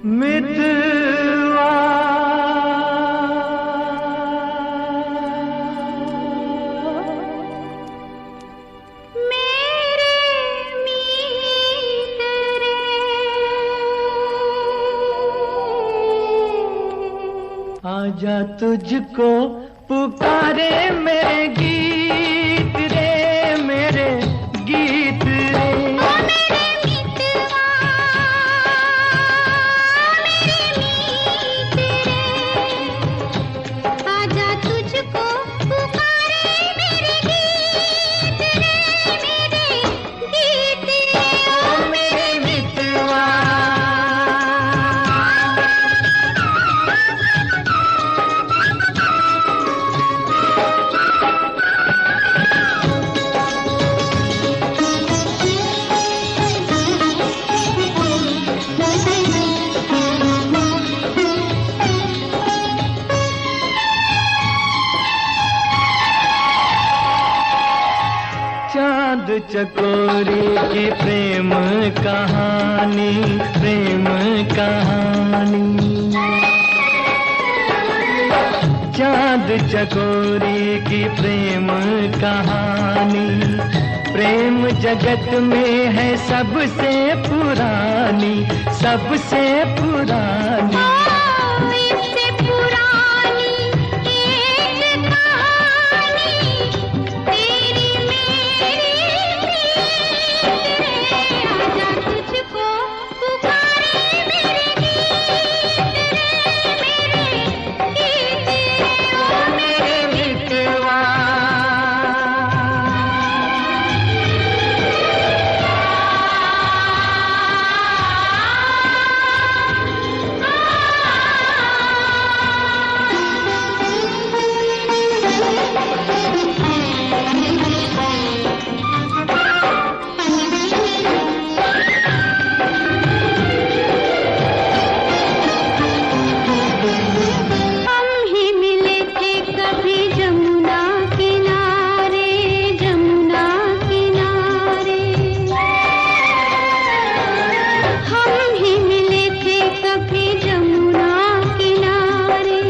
मितवा मेरे मीत रे, आजा तुझको पुकारे मेरे गीत रे, मेरे गीत रे। ओ मेरे मितवा, मेरे मीत रे, आजा तुझको पुकारे मेरे गीत रे, मेरे गीत रे। ओ मेरे मितवा चांद चकोरी की प्रेम कहानी, प्रेम कहानी। चांद चकोरी की प्रेम कहानी, प्रेम जगत में है सबसे पुरानी, सबसे पुरानी। इससे पुरानी एक कहानी, तेरी मेरी प्रीत रे, आजा तुझको पुकारे मेरे गीत रे, मेरे गीत रे। ओ मेरे मितवा हम ही मिले थे कभी जमुना किनारे, जमुना किनारे। हम ही मिले थे कभी जमुना किनारे।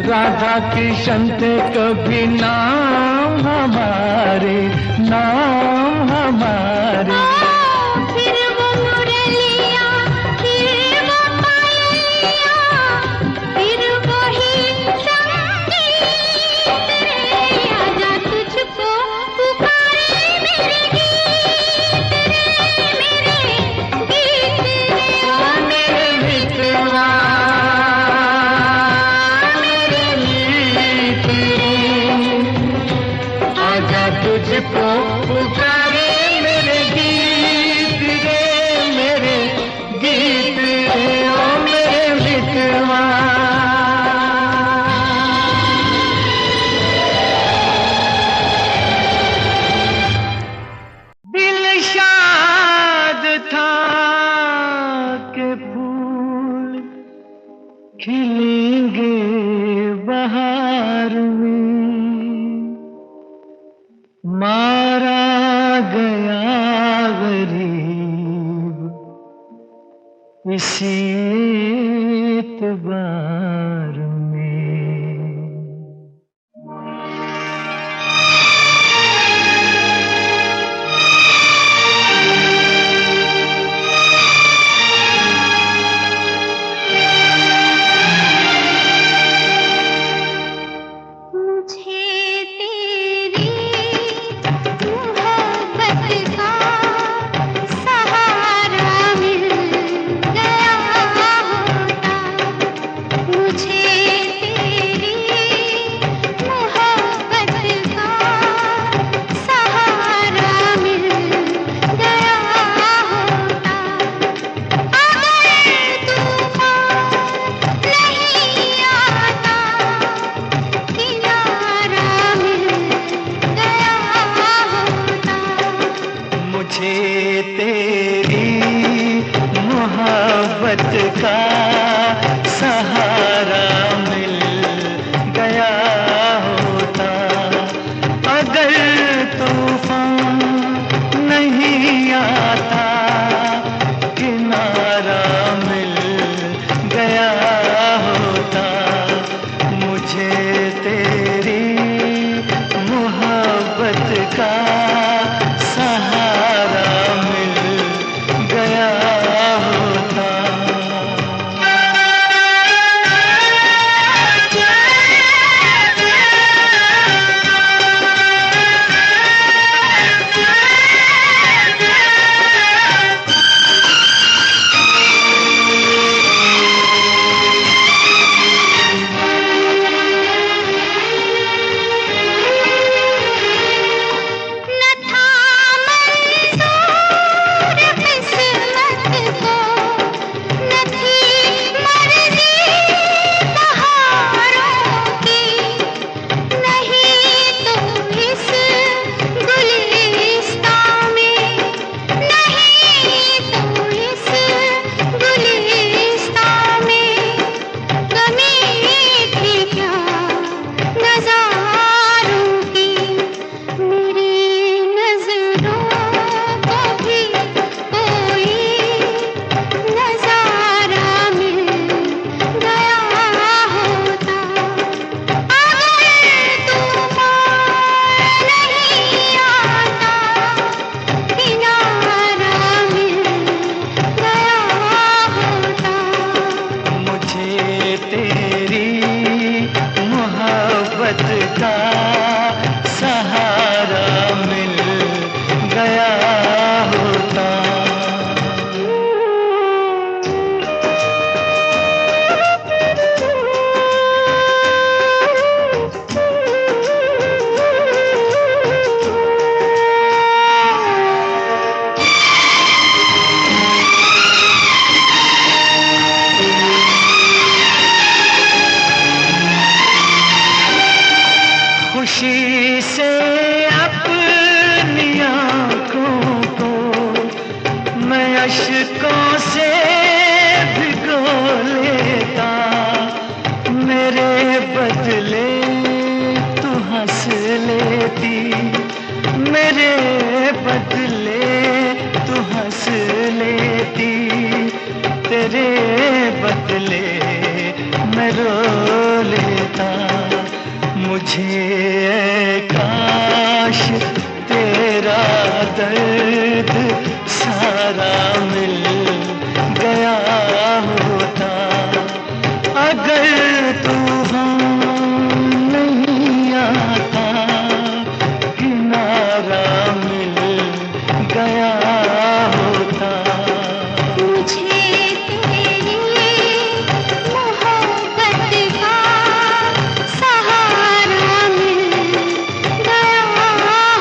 राधा कृष्ण थे कभी नाम हमारे, नाम हमारे। फिर वो मुरलिया, फिर वो पायलिया, फिर वही संगीत रे, आजा तुझको पुकारे मेरे गीत रे, मेरे गीत रे। ओ मेरे मितवा मेरे मीत रे, आजा तुझको पुकारे मेरे गीत रे, मेरे गीत रे। ओ मेरे मितवा दिल शाद था के फूल खिलेंगे बहार में, मारा गया गरीब इसी एतबार में। मुझे तेरी मोहब्बत का सहारा मिल गया होता, मुझे तेरी मोहब्बत का सहारा मिल गया होता। अगर तूफान नहीं आता, किनारा मिल गया होता। मुझे तेरी मोहब्बत का सहारा मिल गया होता। अगर तूफान नहीं आता, किनारा मिल बदले मैं रो लेता। मुझे काश तेरा दर्द सारा मिल गया होता। अगर तूफान नहीं आता, किनारा मिल गया होता। मुझे तेरी मोहब्बत का सहारा मिल गया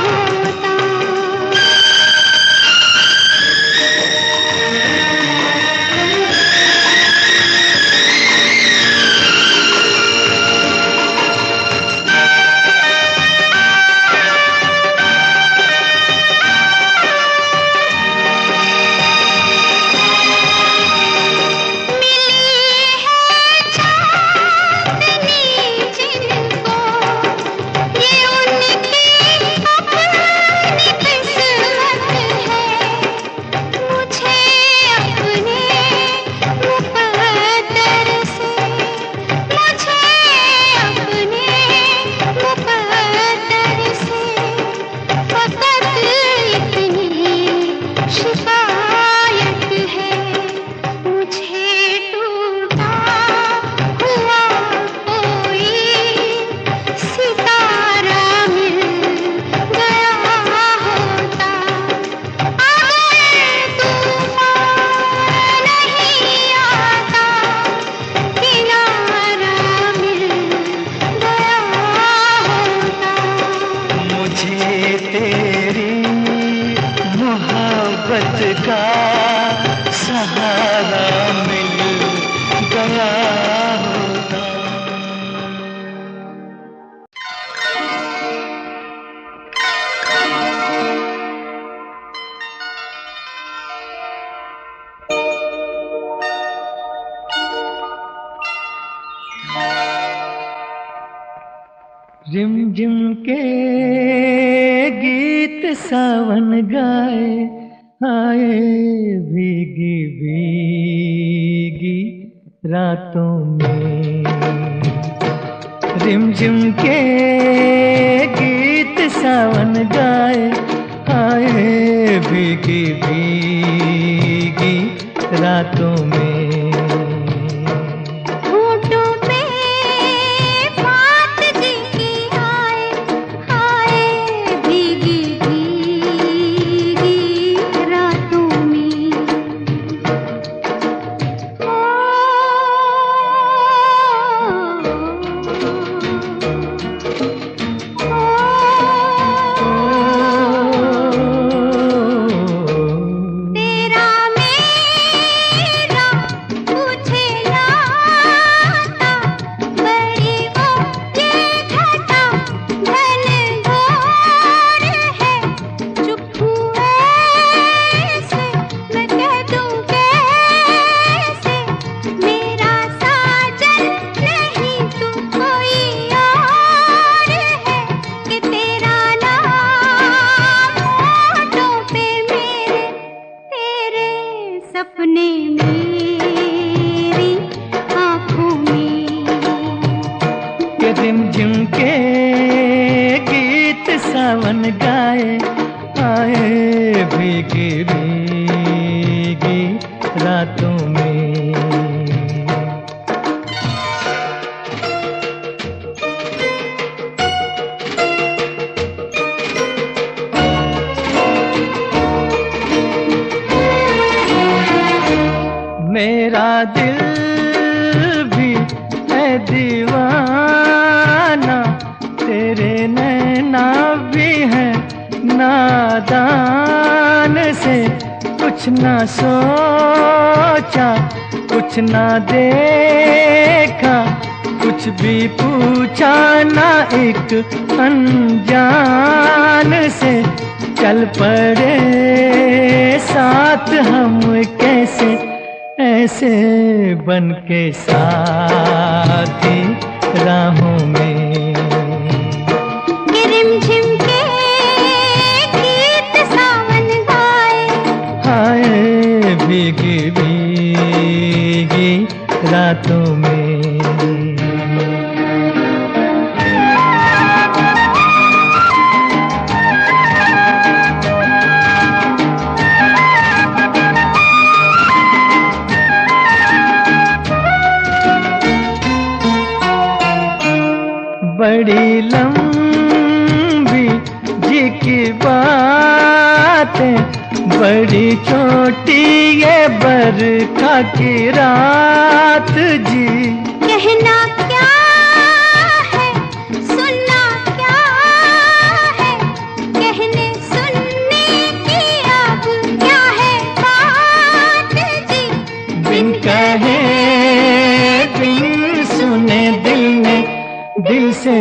होता। मोहब्बत का सहारा मिल गया होता। रिमझिम के गीत सावन गाए, आए भीगी भीगी रातों में। रिमझिम के गीत सावन गाए, आए भीगी भीगी रातों में। सपने मेरी आँखों में के रिमझिम के गीत सावन गाए, आए भीगी भीगी रातों में। मेरा दिल भी है दीवाना, तेरे नैना भी है नादान से। कुछ ना सोचा, कुछ ना देखा, कुछ भी पूछा ना एक अनजान से। चल पड़े साथ हम कैसे, ऐसे बन के साथी राहों में। रिमझिम के गीत सावन गाए, हाय भीगी भीगी रातों में। बड़ी लंबी जी की बातें, बड़ी छोटी ये बरखा की रात जी। कहना क्या है, सुनना क्या है, कहने सुनने की अब क्या है बात जी। बिन कहे बिन सुने दिल ने दिल से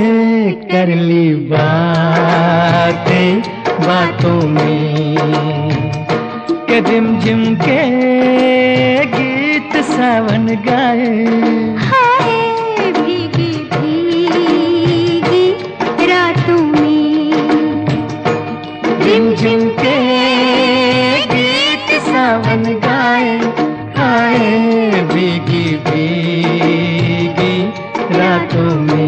कर ली बातें बातों में, के रिमझिम के गीत सावन गाए। हाय भीगी भीगी रातों में, रिमझिम के गीत सावन गाए। हाय भीगी भीगी रातों में।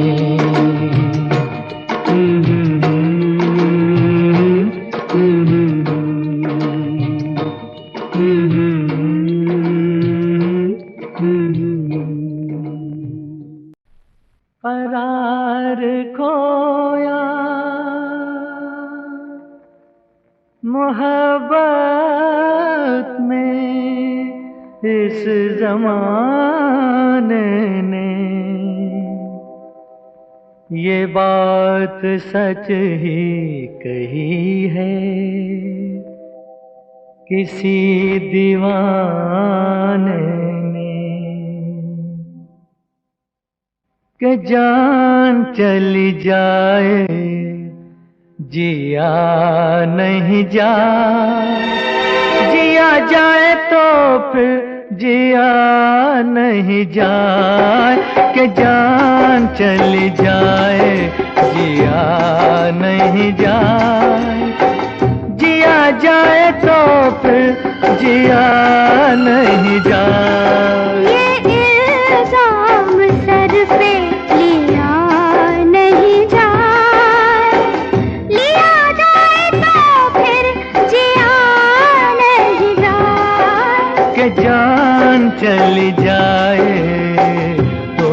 करार खोया मोहब्बत में इस जमाने ने, ये बात सच ही कही है किसी दीवाने ने, कि जान चली जाए जिया नहीं जाए, जिया जाए तो फिर जिया नहीं जाए, कि जान चली जाए जिया नहीं जाए, जिया जाए तो फिर जिया नहीं जाए। सर पे लिया नहीं जाए, लिया जाए तो फिर जिया नहीं जाए, कि जान चली जाए तो।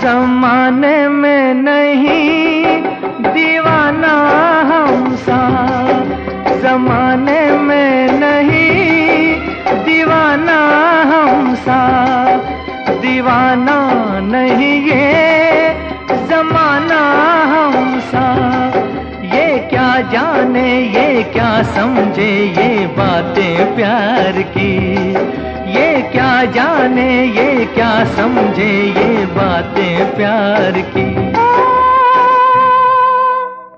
जमाने में नहीं दीवाना हम सा, जमाने में नहीं दीवाना हम सा, दीवाना नहीं ये जमाना हम सा। ये क्या जाने ये क्या समझे ये बातें प्यार की, ये क्या जाने ये क्या समझे ये बातें प्यार की।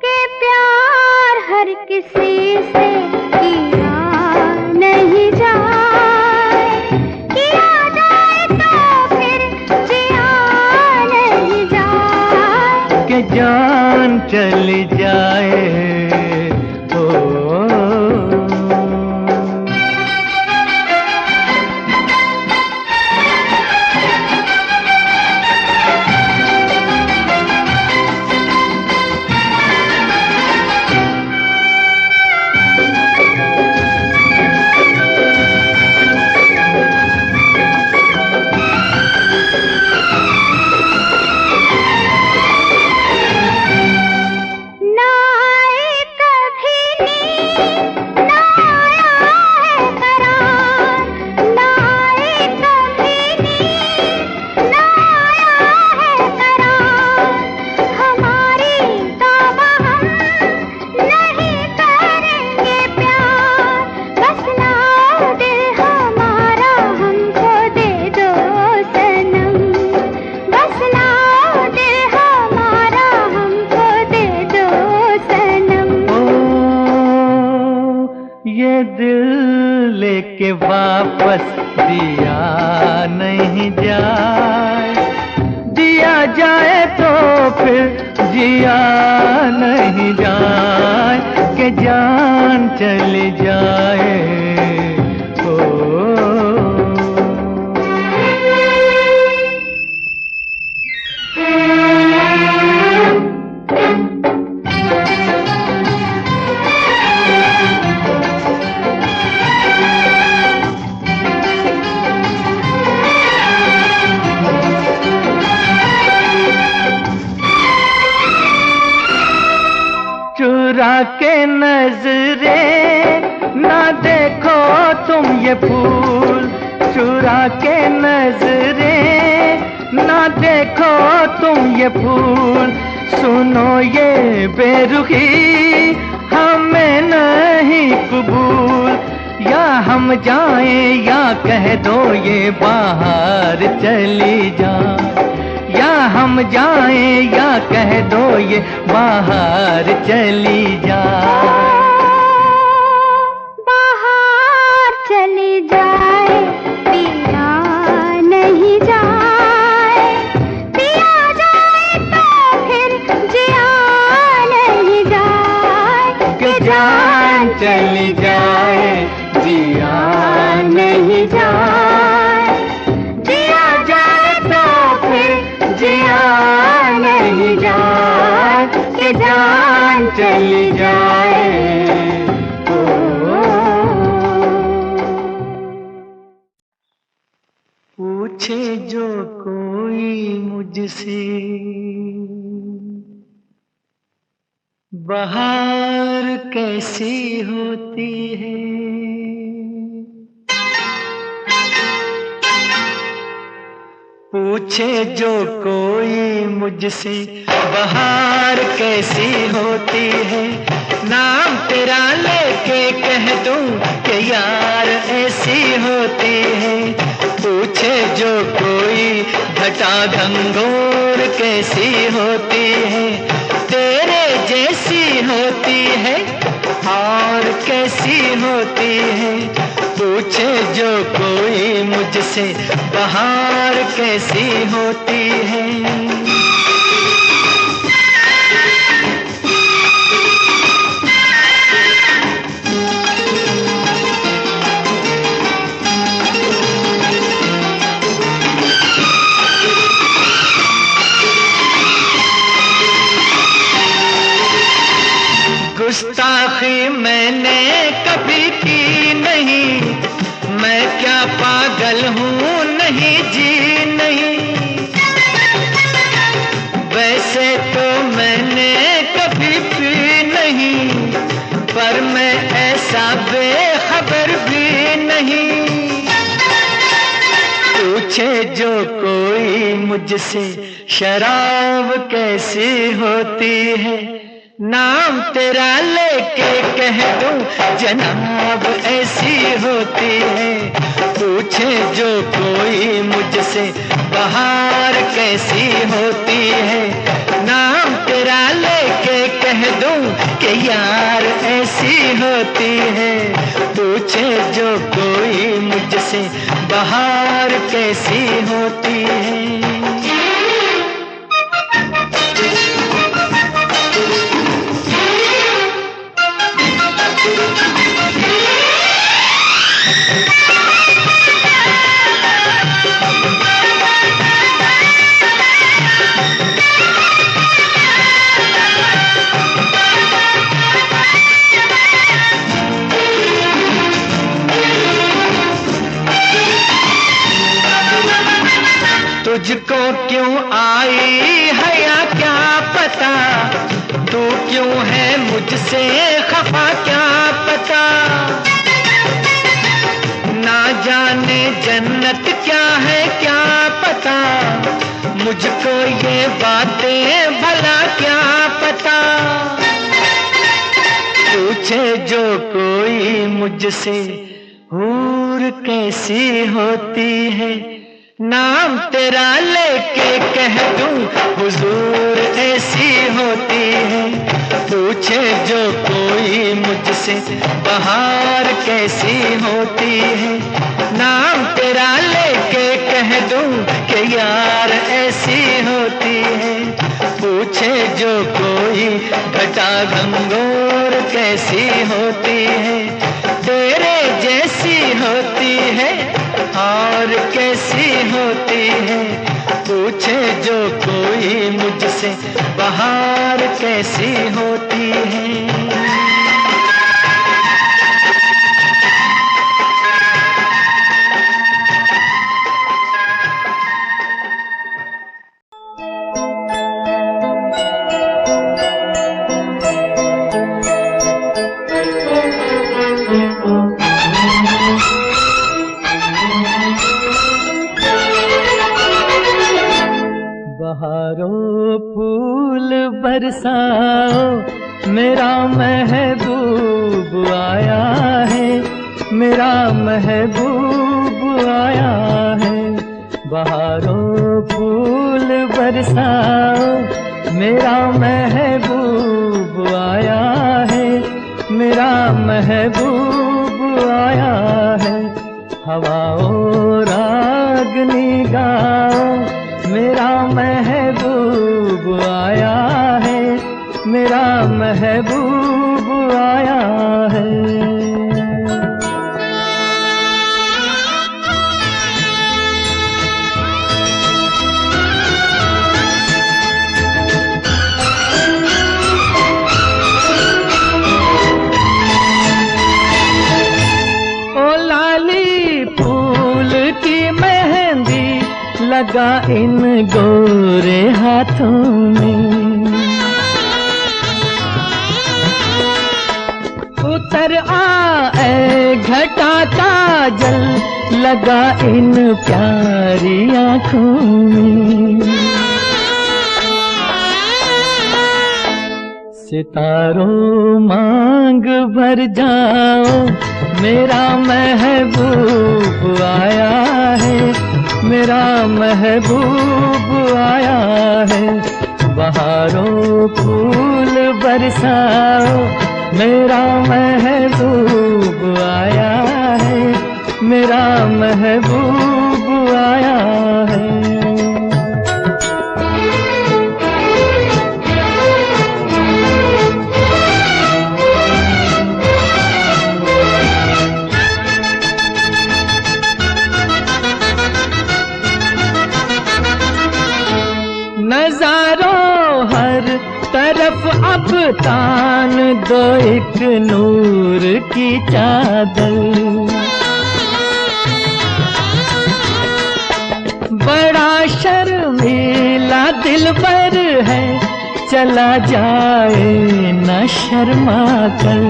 कि प्यार हर किसी से किया नहीं जाए, किया जाए तो फिर जिया नहीं जाए, कि जान चली जाए बस दिया नहीं जाए, दिया जाए तो फिर जिया नहीं जाए, कि जान चली जाए। चुरा के नजरे ना देखो तुम ये फूल, चुरा के नजरे ना देखो तुम ये फूल, सुनो ये बेरुखी हमें नहीं कबूल, या हम जाएं या कह दो ये बाहर चली जाए, या हम जाएं या कह दो ये बाहर चली जाए। बाहर चली जाए, पिया नहीं जाए, पिया जाए तो फिर जिया नहीं जाए, कि जान चली जाए जिया नहीं जाए, जिया जाए तो फिर जिया नहीं जाए, कि जान चली जाए। पूछे जो कोई मुझसे बहार कैसी होती है, पूछे जो कोई मुझसे बहार कैसी होती है, नाम तेरा लेके कह दूं कि यार ऐसी होती है। पूछे जो कोई घटा घंघोर कैसी होती है, तेरे जैसी होती है और कैसी होती है। पूछे जो कोई मुझसे बहार कैसी होती है। गुस्ताखी मैंने कभी की नहीं, मैं क्या पागल हूँ नहीं जी नहीं। वैसे तो मैंने कभी पी नहीं, पर मैं ऐसा बेखबर भी नहीं। पूछे जो कोई मुझसे शराब कैसी होती है, नाम तेरा लेके कह दूं जनाब ऐसी होती है। पूछे जो कोई मुझसे बहार कैसी होती है, नाम तेरा लेके कह दूं कि यार ऐसी होती है। पूछे जो कोई मुझसे बहार कैसी होती है। तुझको क्यों आई है या क्या पता, तू क्यों है मुझसे खफा क्या पता। ना जाने जन्नत क्या है क्या पता, मुझको ये बातें भला क्या पता। पूछे जो कोई मुझसे हूर कैसी होती है, नाम तेरा लेके कह दूं हुजूर ऐसी होती है, पूछे जो कोई मुझसे बहार कैसी होती है। नाम तेरा लेके कह दूं कि यार ऐसी होती है, पूछे जो कोई घटा घंगोर कैसी होती है। तेरे जैसी होती है और कैसी होती है, पूछे जो कोई मुझसे बहार कैसी होती है। बहारों फूल बरसाओ, मेरा महबूब आया है, मेरा महबूब आया है। बहारों फूल बरसाओ, मेरा महबूब आया है, मेरा महबूब आया है। हवाओं रागनी गाओ, मेरा महबूब आया है, मेरा महबूब आया है। ओ लाली फूल की मेहंदी लगा इन गोरे हाथों में, उतर आए घटा काजल लगा इन प्यारी आँखों में। सितारों मांग भर जाओ, मेरा महबूब आया है, मेरा महबूब आया है। बहारों फूल बरसाओ, मेरा महबूब आया है, मेरा महबूब आया है। नजारों हर तरफ अब तान दो एक नूर की चादर, बड़ा शर्मीला दिलबर है, चला जाए न शर्मा कर।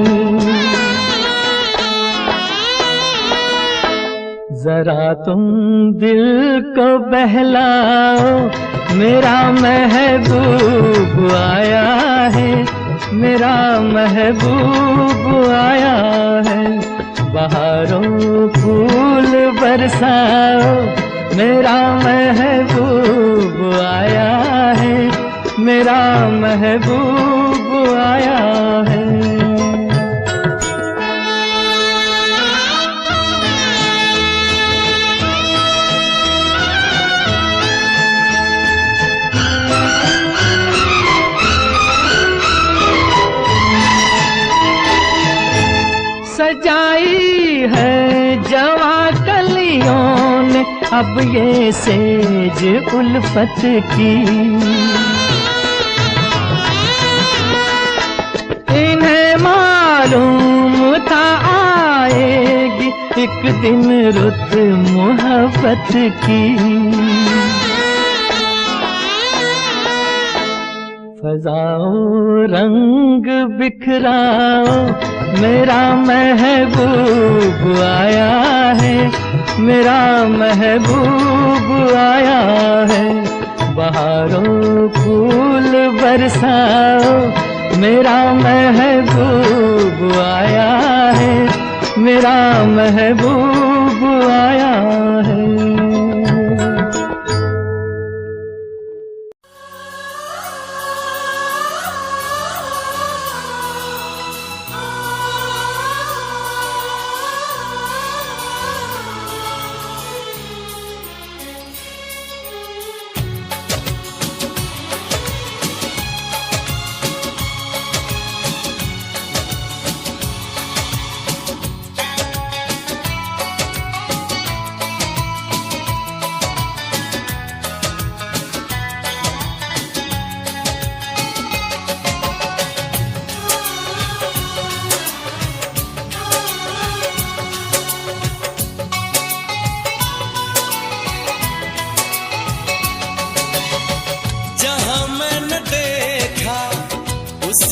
जरा तुम दिल को बहलाओ, मेरा महबूब आया है, मेरा महबूब आया है। बहारों फूल बरसाओ, मेरा महबूब आया है, मेरा महबूब आया है। सजाई है जवा कलियों ने अब ये सेज उल्फत की, इन्हें मालूम था आएगी एक दिन रुत मोहब्बत की। फजाओं रंग बिखराओ, मेरा महबूब आया है, मेरा महबूब आया है। बहारों फूल बरसाओ, मेरा महबूब आया है, मेरा महबूब आया है।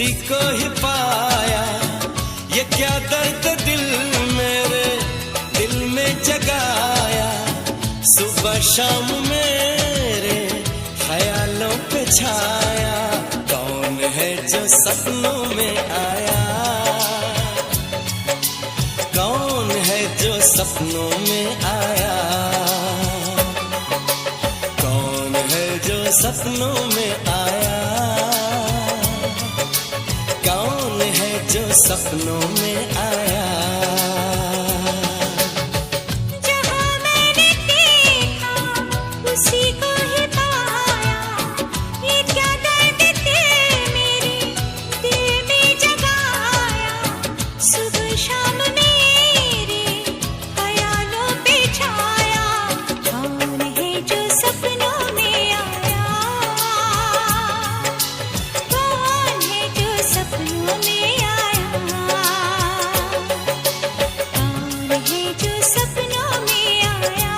उसी को ही पाया। ये क्या दर्द दिल मेरे दिल में जगाया, सुबह शाम मेरे ख्यालों पे छाया। कौन है जो सपनों में आया, कौन है जो सपनों में आया, कौन है जो सपनों में आया, कौन है जो सपनों में आया। जहाँ मैंने देखा उसी को ही पाया। ये क्या दर्द थे मेरे दिल में जगाया, सुबह शाम मेरे ख्यालों पे छाया। कौन है जो सपनों में आया, कौन है जो सपनों में आया, कौन है जो सपनों में आया,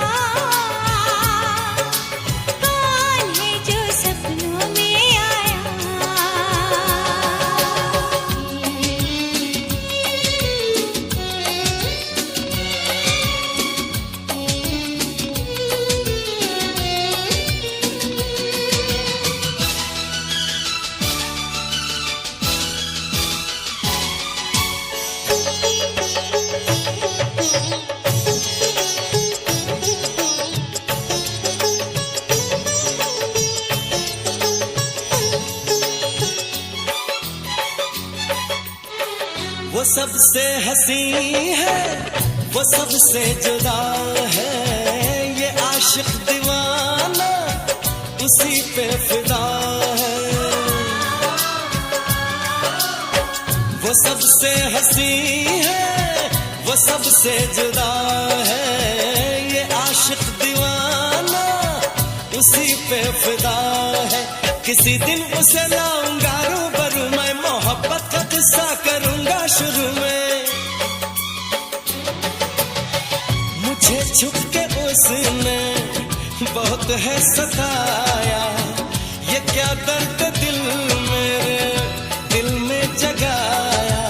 कौन है जो सपनों में आया। वो सबसे हंसी है, वो सबसे जुदा है। ये आशिक दीवाना उसी पे फिदा है। वो सबसे हंसी है, वो सबसे जुदा है। ये आशिक दीवाना उसी पे फिदा है। किसी दिन उसे लाऊंगा रूबरू, मैं मोहब्बत का किस्सा करूंगा शुरू में। मुझे छुप के उसने बहुत है सताया। ये क्या दर्द दिल मेरे दिल में जगाया,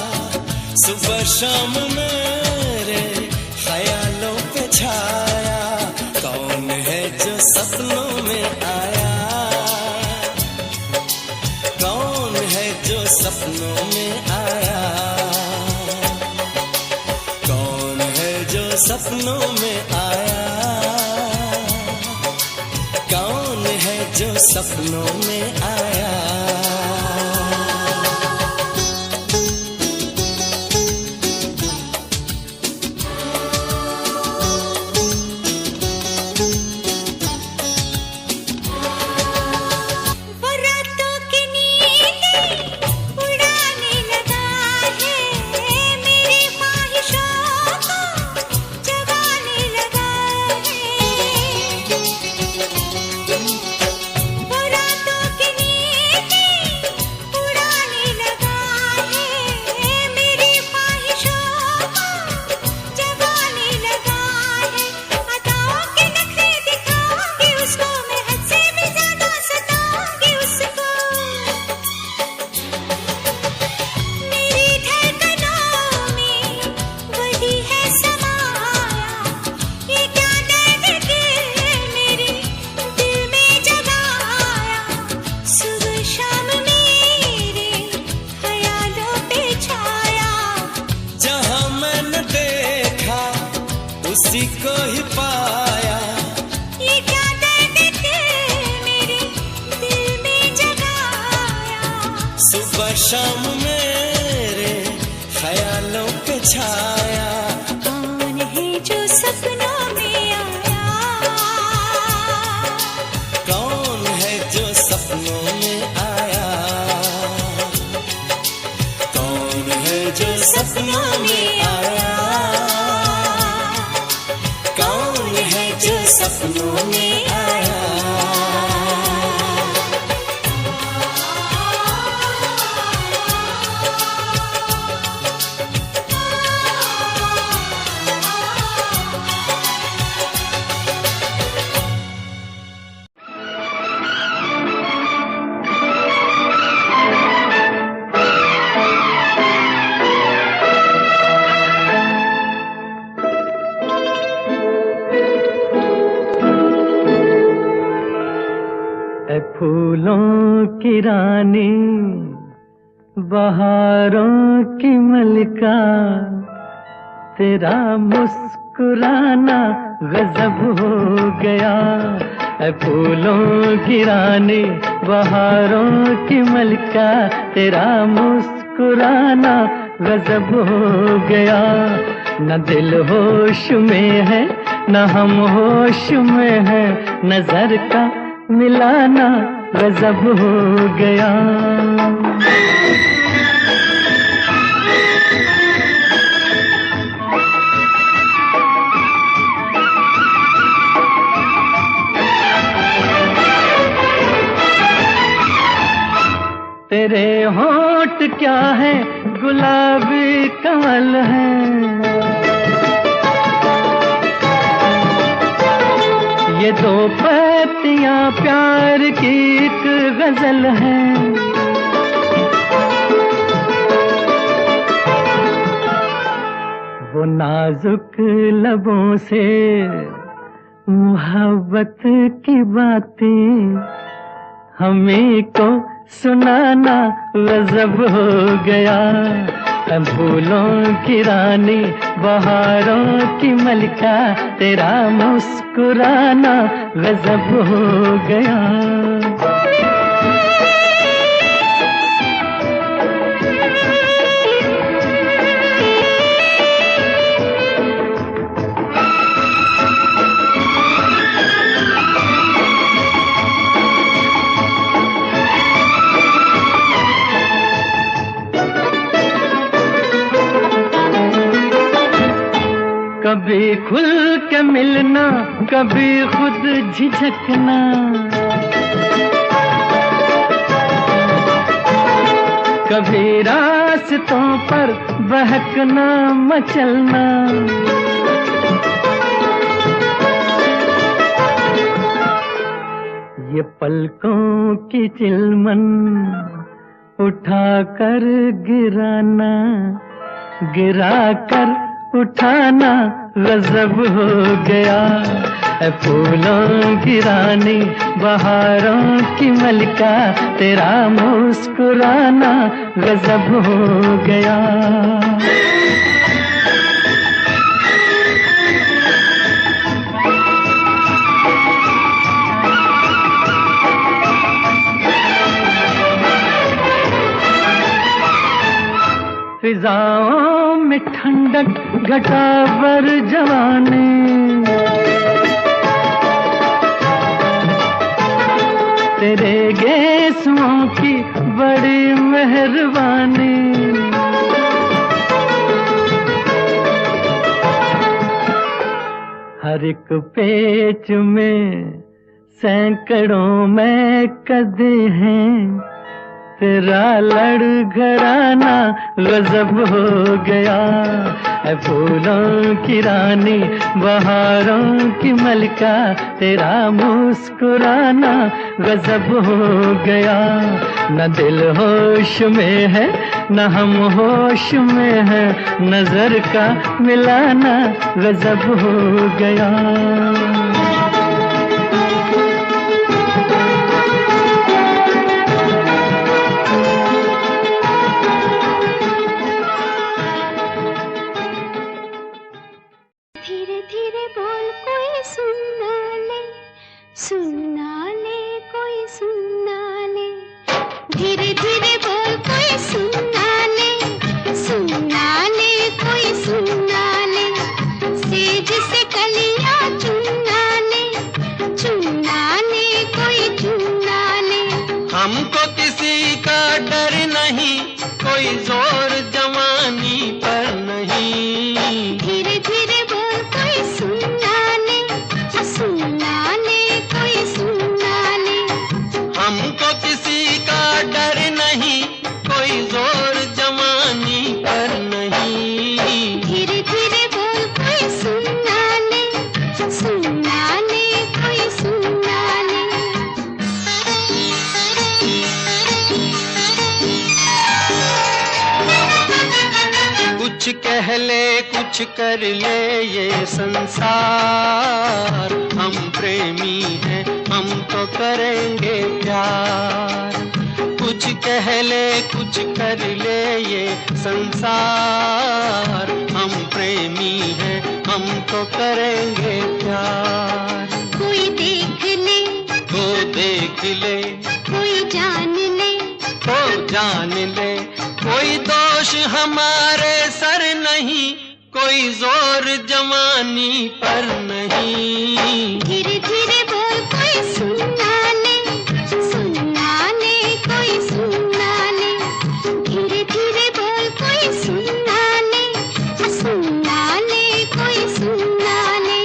सुबह शाम मेरे ख्यालों पे छाया। कौन है जो सपनों में आया, कौन है जो सपनों में आया, कौन है जो सपनों में आया, कौन है जो सपनों में आया। वो रातों की नींदें उड़ाने लगा है, मेरी ख्वाहिशों को जगाने लगा है। वो रातों की नींदें उड़ाने लगा है, मेरी ख्वाहिशों को जगाने लगा है। अदाओं के नखरे दिखाऊंगी उसको, मैं हद से भी ज्यादा सताऊंगी उसको। मेरी धड़कनों में वही है समाया। ये क्या दर्द दिल मेरे दिल में जगाया, सुबह शाम मेरे ख्यालों पे छाया। जहाँ मैंने देखा उसी को ही पाया। ये क्या दर्द दिल मेरे दिल में जगाया, सुबह शाम मेरे ख्यालों पे छाया। कौन है जो सपनों में आया, कौन है जो सपनों में आया, कौन है जो सपनों में आया, कौन है जो सपनों में आया। ऐ फूलों की रानी, बहारों की मलिका, तेरा मुस्कुराना गजब हो गया। ऐ फूलों की रानी, बहारों की मलिका, तेरा मुस्कुराना गजब हो गया। न दिल होश में है, न हम होश में है, नजर का मिलाना गजब हो गया। तेरे होंठ क्या है, गुलाबी कमल है, ये दो पत्तियां प्यार की एक गजल है। वो नाजुक लबों से मोहब्बत की बातें हमें को सुनाना गजब हो गया। फूलों की रानी, बहारों की मलिका, तेरा मुस्कुराना गजब हो गया। कभी खुल के मिलना, कभी खुद झिझकना, कभी रास्तों पर बहकना मचलना। ये पलकों की चिलमन उठा कर गिराना, गिरा कर उठाना गजब हो गया। फूलों की रानी, बहारों की मलिका, तेरा मुस्कुराना गजब हो गया। फिजाओं में ठंडक, घटा पर जवानी, तेरे गेसुओं की बड़ी मेहरबानी। हर एक पेच में सैकड़ों में कदे हैं, तेरा लड़घड़ाना गजब हो गया। फूलों की रानी, बहारों की मलिका, तेरा मुस्कुराना गजब हो गया। न दिल होश में है, न हम होश में है, नजर का मिलाना गजब हो गया। हमको किसी का डर नहीं, कोई जोर जवानी पर नहीं। धीरे धीरे बोल, कोई सुनना ले, कोई सुनना ले। हमको किसी का डर नहीं, कोई जोर जवानी पर नहीं। धीरे धीरे बोल, कोई सुनना ले, कोई सुनना ले। कुछ कह ले, कुछ कर ले ये संसार, हम प्रेमी हैं, हम तो करेंगे प्यार। कुछ कह ले कुछ कर ले ये संसार, हम प्रेमी हैं हम तो करेंगे प्यार। कोई देख ले वो देख ले, कोई जान ले वो जान ले, कोई दोष हमारे सर नहीं, कोई जोर जवानी पर नहीं। धीरे धीरे बोल कोई सुनना ले, सुनना ले कोई सुनना ले। धीरे धीरे बोल कोई सुनना ले, सुनना ले कोई सुनना ले।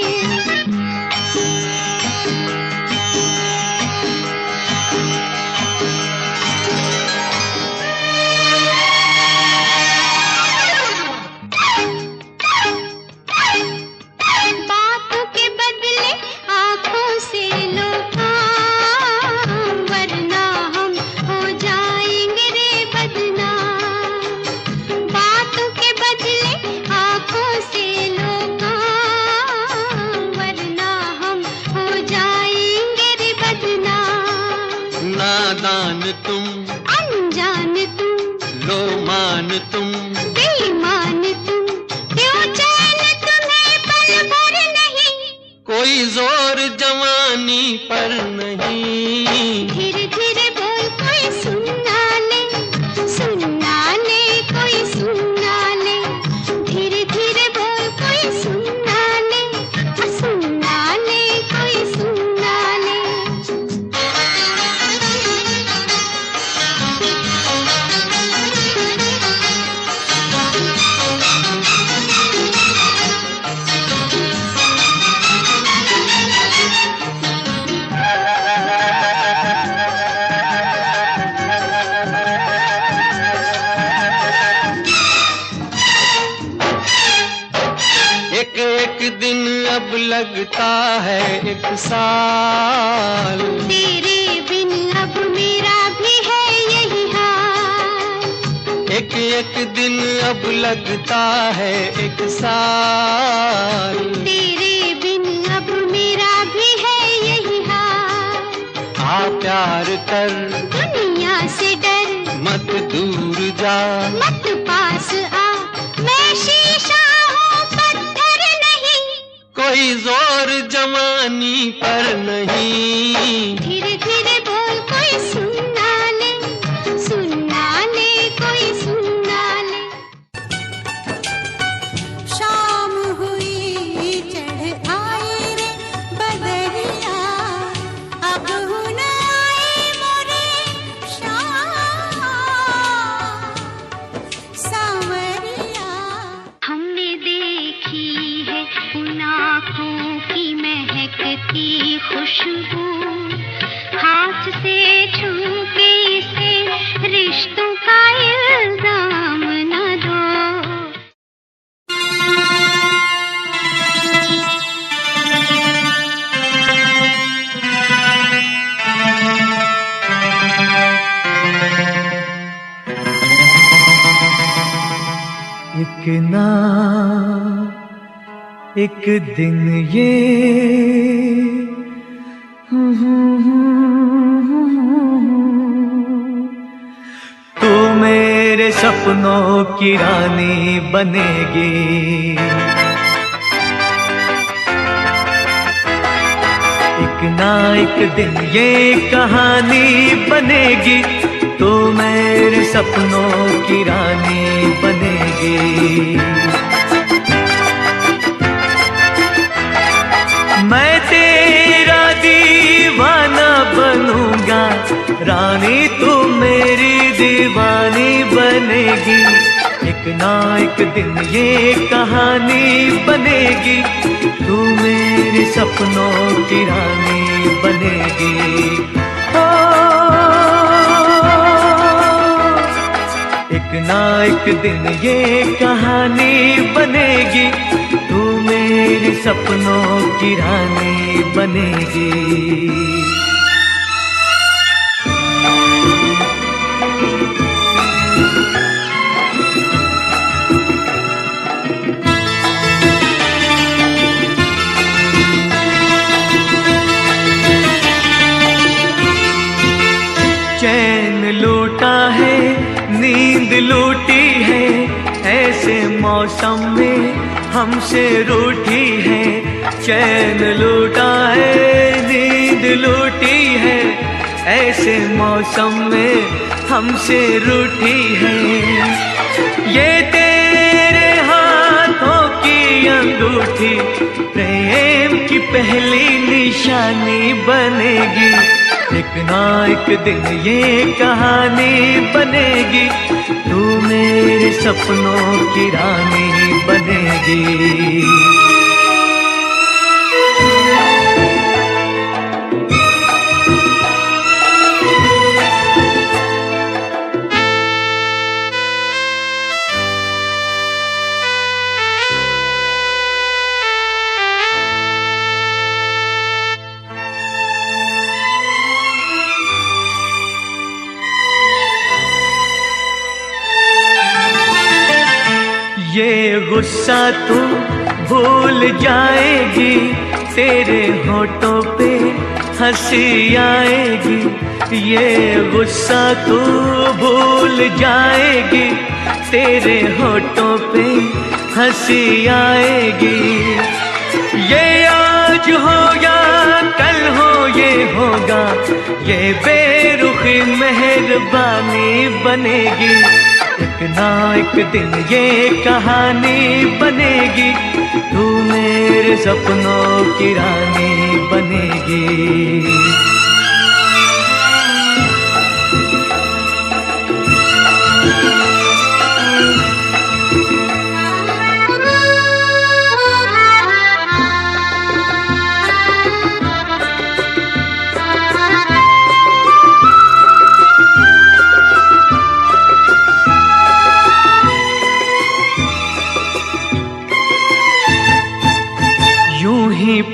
बातों के बदले आँखों से लो काम, वरना हम हो जाएंगे रे बदनाम। बातों के बदले आँखों से लो काम, वरना हम हो जाएंगे रे बदनाम। नादान तुम, अनजान तुम, लो मान तुम, बेईमान तुम, क्यों चैन तुम्हें पल भर नहीं। कोई जोर जवानी पर नहीं। धीरे धीरे बोल कोई सुनना ले, सुनना ले कोई सुनना ले। धीरे धीरे बोल कोई सुनना ले, सुनना ले कोई सुनना ले। एक एक दिन अब लगता है एक साल, तेरे बिन अब मेरा भी है यही हाल। एक एक दिन अब लगता है एक साल। तेरे बिन अब मेरा भी है यही हाल। आ प्यार कर दुनिया से डर, मत दूर जा, मत पास आ, मैं शीशा हूँ पत्थर नहीं। कोई जोर जवानी पर नहीं। धीरे धीरे बोल कोई सुनना ले, सुनना ले कोई सुनना ले। शाम हुई चढ़ आई रे बदरिया, अब हुन आई मोरे शाम सांवरिया। हमने देखी है उन आँखों की महकती खुशबू, हाथ से छू के इसे रिश्तों का इल्जाम न दो। एक ना एक दिन ये तू मेरे सपनों की रानी बनेगी। एक ना एक दिन ये कहानी बनेगी, तू मेरे सपनों की रानी बनेगी। मैं तेरा दीवाना बनूंगा, रानी तू मेरी दीवानी बनेगी। एक ना एक दिन ये कहानी बनेगी, तू मेरे सपनों की रानी बनेगी। ओ, एक ना एक दिन ये कहानी बनेगी, तू मेरे सपनों की रानी बनेगी। चैन लूटा है, नींद लूटी है, ऐसे मौसम में हमसे रूठी है। चैन लूटा है, नींद लूटी है, ऐसे मौसम में हमसे रूठी है। ये तेरे हाथों की अंगूठी प्रेम की पहली निशानी बनेगी। एक ना एक दिन ये कहानी बनेगी, तू मेरे सपनों की रानी बनेगी। ये गुस्सा तू भूल जाएगी, तेरे होठों पे हंसी आएगी। ये गुस्सा तू भूल जाएगी, तेरे होठों पे हंसी आएगी। ये आज हो या कल हो ये होगा, ये बेरुखी मेहरबानी बनेगी। एक ना एक दिन ये कहानी बनेगी, तू मेरे सपनों की रानी बनेगी।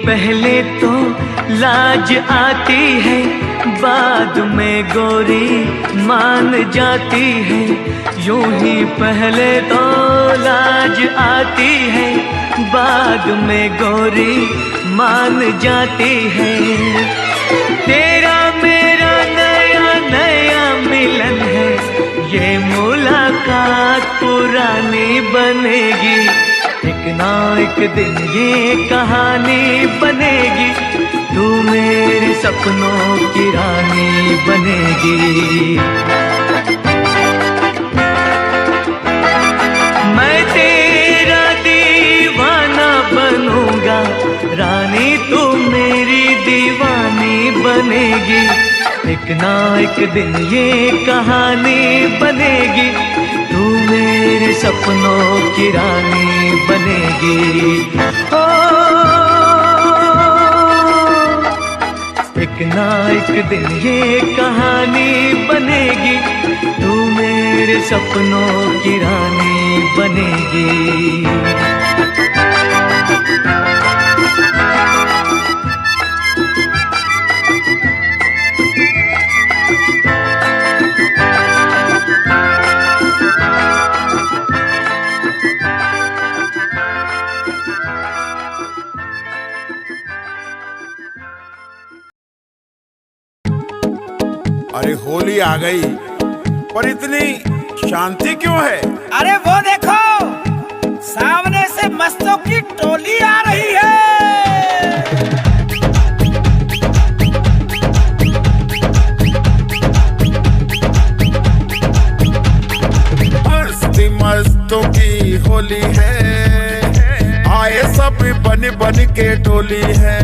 पहले तो लाज आती है, बाद में गोरी मान जाती है। यूं ही पहले तो लाज आती है, बाद में गोरी मान जाती है। तेरा मेरा नया नया मिलन है, ये मुलाकात पुरानी बनेगी। एक ना एक दिन ये कहानी बनेगी, तू मेरे सपनों की रानी बनेगी। मैं तेरा दीवाना बनूंगा, रानी तू मेरी दीवानी बनेगी। एक ना एक दिन ये कहानी बनेगी, तू मेरे सपनों की रानी बनेगी। ओ एक ना एक दिन ये कहानी बनेगी, तू मेरे सपनों की रानी बनेगी। अरे होली आ गई, पर इतनी शांति क्यों है? अरे वो देखो, सामने से मस्तों की टोली आ रही है। मस्ती मस्तों की होली है, आए सब बन बन के टोली है।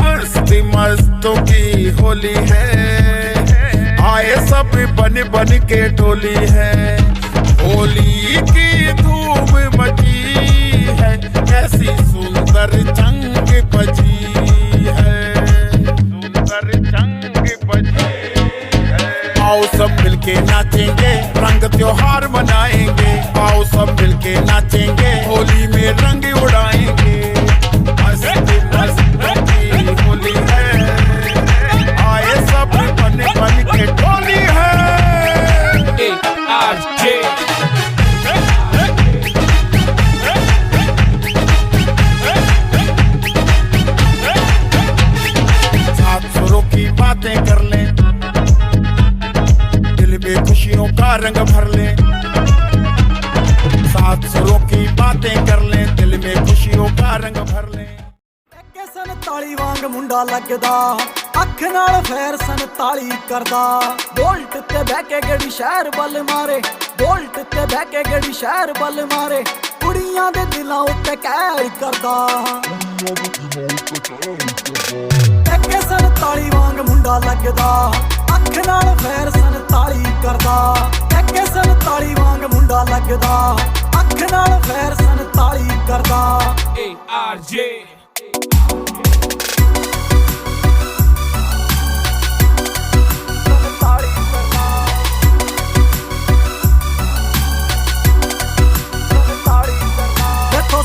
मस्ती मस्तों की होली है, आए सब बन बन के टोली है। होली की धूम मची है, ऐसी सुंदर जंग बजी है, सुंदर जंग बजी है। आओ सब मिलके नाचेंगे, रंग त्योहार मनाएंगे। आओ सब मिलके नाचेंगे, होली में रंग उड़ाएंगे। मस्ती मस्तों की होली है, आए सब बन बन के टोली है। सात सुरों की बातें कर लें, रंग भर ले, सात सुरों की बातें कर ले, दिल में खुशियों का रंग भर ले। के 47 वांग मुंडा लगदा, अख नाल फैर 47 करदा, बोल्ट ते बह के गड़ी शहर बल मारे, बोल्ट ते बह के गड़ी शहर बल मारे, कुड़ियां दे दिलां उत्ते कहर करदा। के 47 वांग मुंडा लगदा, अख नाल फैर 47 करदा, के 47 वांग मुंडा लगदा, अख नाल फैर 47 करदा। ARJ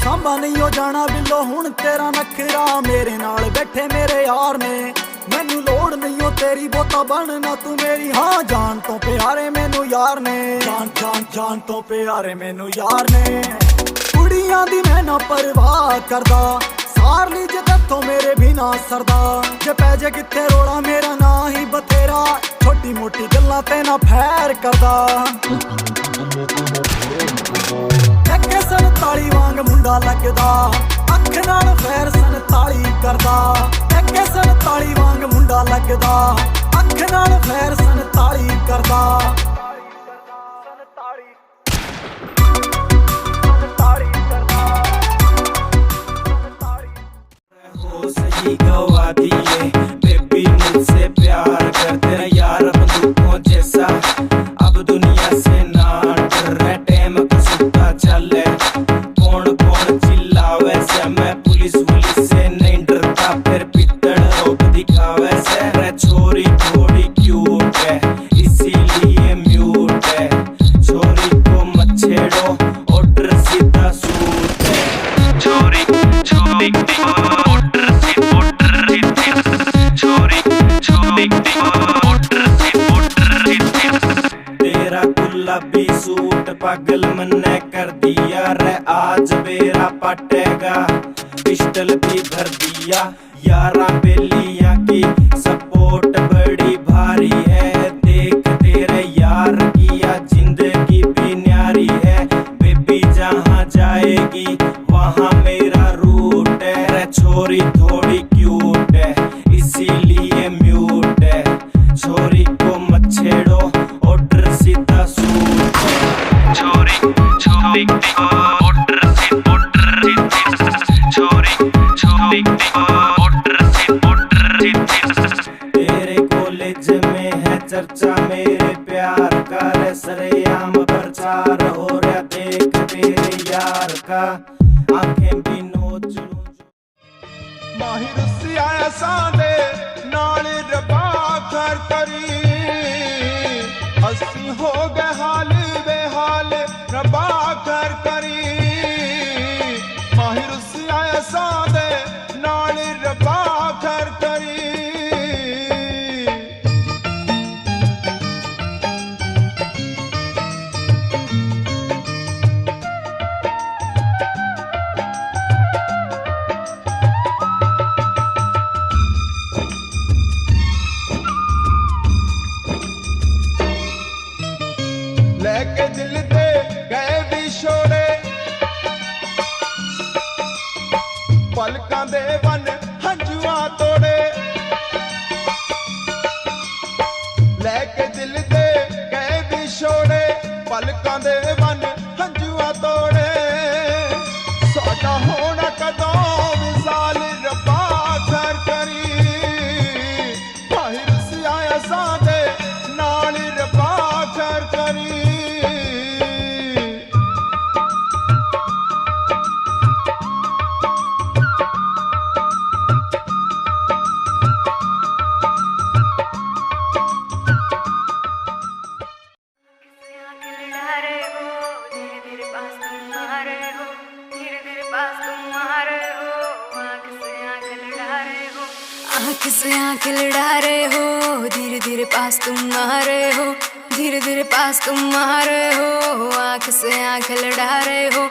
सांभा नहीं हो जाना बिल्लो हुण तेरा नखरा, मेरे नाल बैठे मेरे यार ने, मैनू लोड़ नहीं हो तेरी बोता बनना तू मेरी, हाँ जान तो प्यारे मैनू यार ने, जान जान जान तो प्यारे मैनू यार ने। कुड़ियां दी मैं ना परवाह करदा, सार ली जे तत्थों मेरे भी ना सरदा, जे पै जे किथे रोड़ा मेरा ना ही बथेरा, छोटी मोटी गल्लां ते ना फैर करदा। के 47 वांग मुंडा लगदा, अख नाल फैर 47 करदा, के 47 वांग मुंडा लगदा, अख नाल फैर 47 करदा। हो सही गवा दिए बेबी मुझसे प्यार कर, तेरा यार बंदूकों जैसा अब दुनिया से ना डर, टाइम का सुता चले कौन कौन चिल्लावे से, मैं पुलिस से नहीं डरता, फिर पितड़ रोक दिखावे से, छोरी थोड़ी क्यूट है इसीलिए म्यूट है, छोरी को मत छेड़ो ऑर्डर सीधा सूट है, छोरी छोरी तेरा गुलाबी सूट पागल मन्ने कर दिया रे, आज मेरा पटेगा पिस्टल भी भर दिया, यारा बेलिया की सपोर्ट बड़ी भारी है, देख तेरे यार किया जिंदगी भी न्यारी है, बेबी जहाँ जाएगी वहाँ मेरा रूट है, छोरी थोड़ी क्यूट है इसीलिए म्यूट है, छोरी को मत छेड़ो ऑर्डर सीधा सूट है, छोरी छोरी ऑर्डर छोरी छोरी ऑर्डर तेरे कॉलेज में है चर्चा मेरे प्यार का, रे सरेआम प्रचार हो रहा देख तेरे यार का, आंखें भी नोच लूं। माहिर सिया सादे नाल रबा कर करी, हसी हो गए हाल बेहाल रबा कर करी, माहिर सिया सादे नाल रबा कर करी। लेके दिल दे गए विछोड़े, पलकां दे वन हंजुआ तोड़े, लेके दिल दे गए विछोड़े, पलकां दे वन हंजुआ तोड़े, साडा होना कदों विसाल रब्बा खैर करी, माहिर सिया सादे नाल रब्बा खैर करी। आँख से आँख लड़ा रहे हो, धीरे धीरे पास तुम आ रहे हो, धीरे धीरे पास तुम आ रहे हो, आँख से आँख लड़ा रहे हो,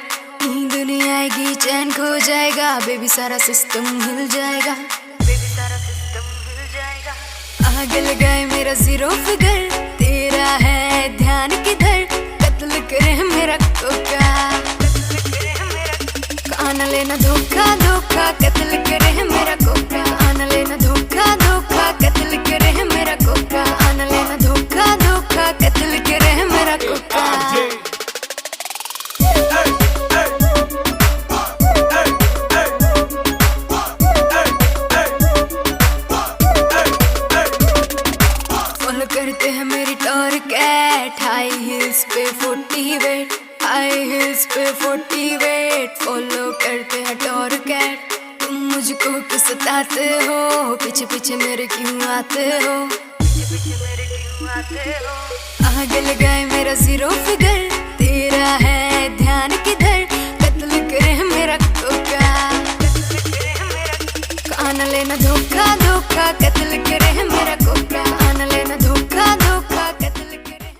नींद नहीं आएगी चैन खो जाएगा, बेबी सारा सिस्टम हिल जाएगा, बेबी सारा सिस्टम हिल जाएगा। आग लगाए मेरा जीरो फिगर, तेरा है ध्यान किधर, आना लेना धोखा धोखा कत्ल करे है मेरा कोका आना लेना धोखा धोखा कत्ल करे है मेरा कोका आना लेना धोखा धोखा कत्ल करे है मेरा कोका फॉलो करते हैं मेरी टॉर कैट हाई हिल्स पे 40 वेट हाई हिल्स पे 40 वेट फॉलो करते हैं टॉर कैट तुम मुझको क्यों सताते हो पीछे पीछे मेरे क्यों आते हो आगे लगाए मेरा जीरो फिगर तेरा है ध्यान किधर कत्ल करे मेरा कोका आना लेना धोखा धोखा कत्ल करे मेरा कोका आना लेना धोखा धोखा कत्ल करे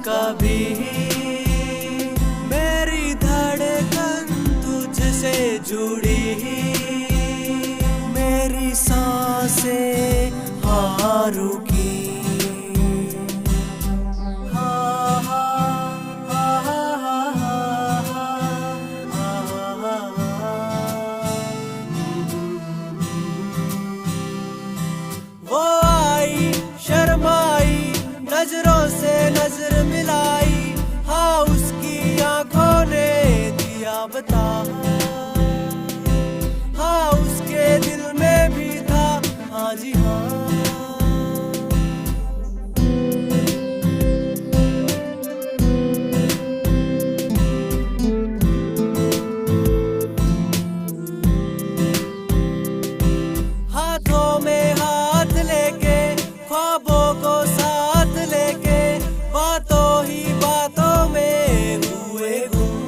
कभी मेरी धड़कन तुझसे जुड़ी मेरी सांसें हाँ रुकी वो आई शर्माई नजरों से नजर मिलाई हाँ उसकी आंखों ने दिया बता हाँ उसके दिल में भी था हाँ जी हाँ हाथों में हाथ लेके ख्वाबों को साथ लेके बातों ही बातों में हुए गुम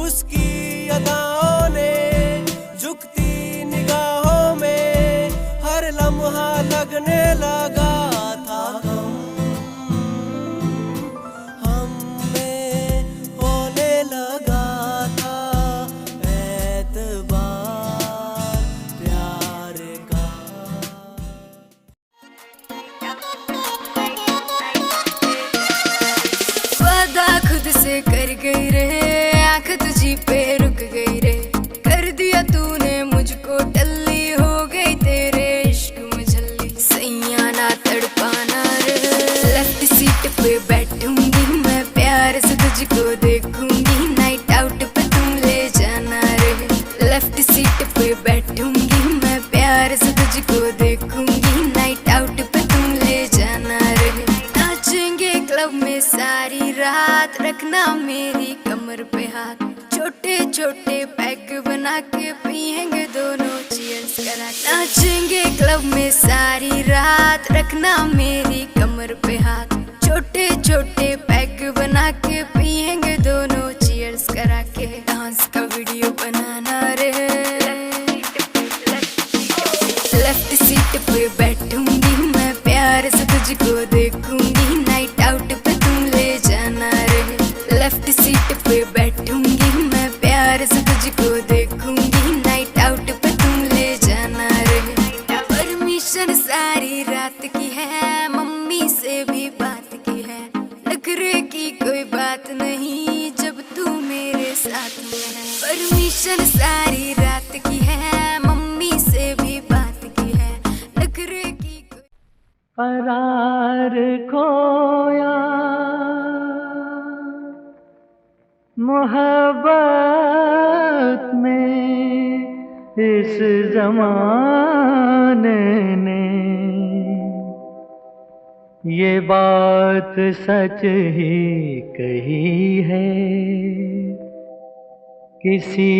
उसकी अदाओं ने झुकती निगाहों में हर लम्हा लगने लगा था हम में होने लगा था एतबार प्यार का वादा खुद से कर गई रे आंख तुझी पे रुक गई रे कर दिया तूने मुझको टल्ली हो गई तेरे इश्क में झल्ली सैया ना तड़पाना रे लेफ्ट सीट पे बैठूंगी मैं प्यार से तुझको देखूंगी नाइट आउट पे तुम ले जाना रे लेफ्ट सीट पे बैठूंगी मैं प्यार से तुझको देखूंगी नाइट आउट पे तुम ले जाना रे नाचेंगे क्लब में सारी रात रखना मेरी कमर पे हाथ छोटे छोटे पैक बना के पिएंगे दोनों चीयर्स करा नाचेंगे क्लब में सारी रात रखना मेरी कमर पे हाथ छोटे छोटे पैक बना के पिएंगे दोनों चीयर्स करा के डांस का वीडियो बनाना रे लेफ्ट सीट पे बैठूंगी मैं प्यार से तुझको देखूंगी नाइट आउट पे तुम ले जाना रे लेफ्ट सीट पे बैठूंगी मैं प्यार से तुझको देखूंगी नाइट आउट पे तुम ले टेंशन सारी रात की है, मम्मी से भी बात की है, नखरे की करार खोया मोहब्बत में इस ज़माने ने, ये बात सच ही कही है किसी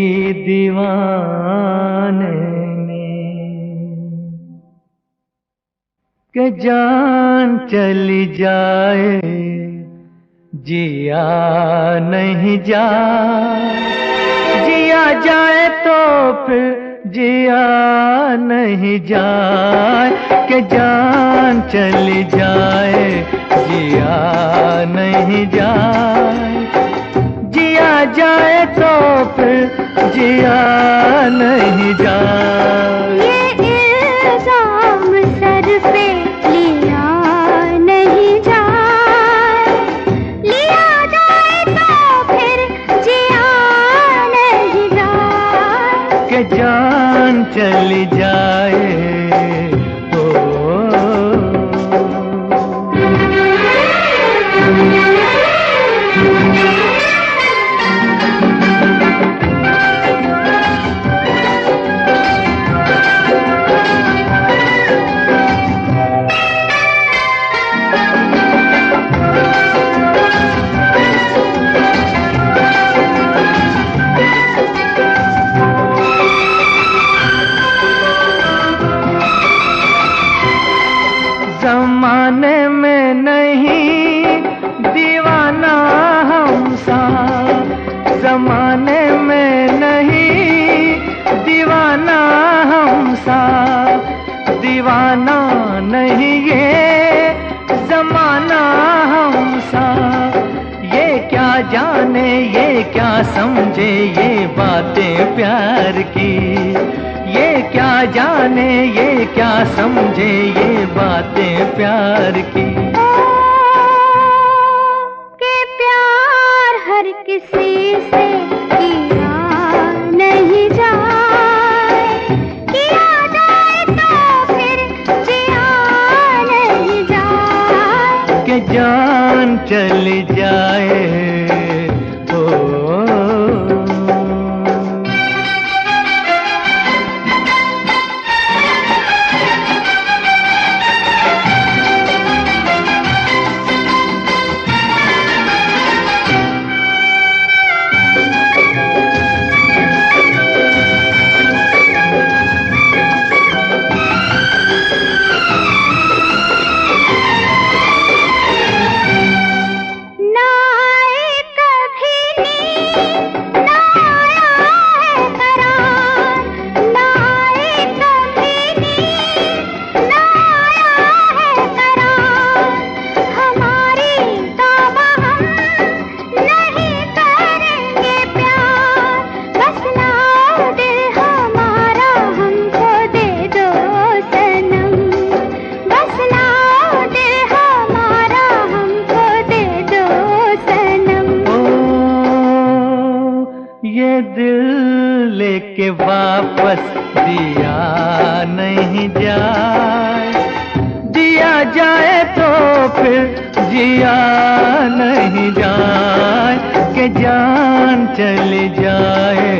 दीवाने ने, कि जान चली जाए जिया नहीं जाए, जिया जाए तो फिर जिया नहीं जाए, कि जान चली जाए जिया नहीं जाए, जिया जाए तो फिर जिया नहीं जाए। ये इल्जाम सर पे लिया नहीं जाए, लिया जाए तो फिर जिया नहीं जाए, कि जान चली जाए तो ज़माने में नहीं दीवाना हमसा, ज़माने में नहीं दीवाना हमसा, दीवाना नहीं ये ज़माना हमसा, ये क्या जाने ये क्या समझे ये बातें प्यार की, ये क्या जाने ये क्या समझे ये बातें प्यार की। कि प्यार हर किसी से किया नहीं जाए, किया जाए तो फिर जिया नहीं जाए, कि जान चली जाए तो के वापस दिया नहीं जाए, दिया जाए तो फिर जिया नहीं जाए, कि जान चली जाए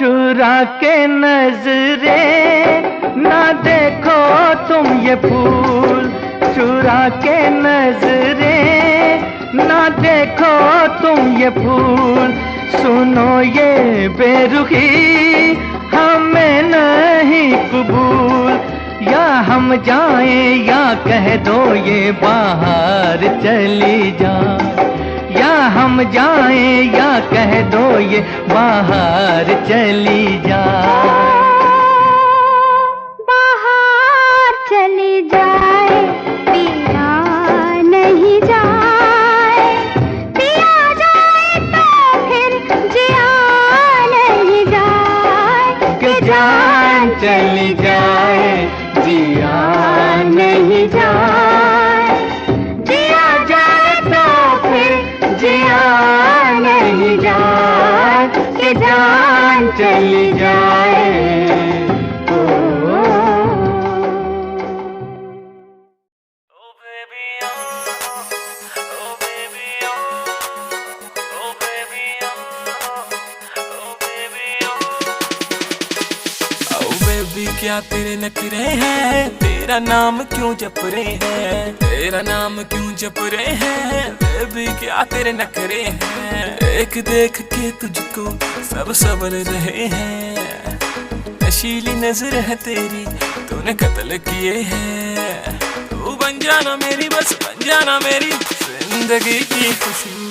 चुरा के नजरे ना देखो तुम ये फूल, चुरा के नजरे ना देखो तुम ये फूल, सुनो ये बेरुखी हमें नहीं कबूल, या हम जाएं या कह दो ये बाहर चली जाए, या हम जाएं या कह दो ये बाहर चली जाए। बाहर चली जाए, जिया नहीं जाए। जिया जाए तो फिर जिया नहीं जाए, कि जान चली जाए। क्या तेरे नखरे हैं, तेरा नाम क्यों जप रहे हैं, तेरा नाम क्यों जप रहे हैं, बेबी क्या तेरे नखरे हैं। एक देख के तुझको सब सबर रहे हैं, नशीली नजर है तेरी, तूने कत्ल किए हैं। तू बन जाना मेरी, बस बन जाना मेरी जिंदगी की खुशबू।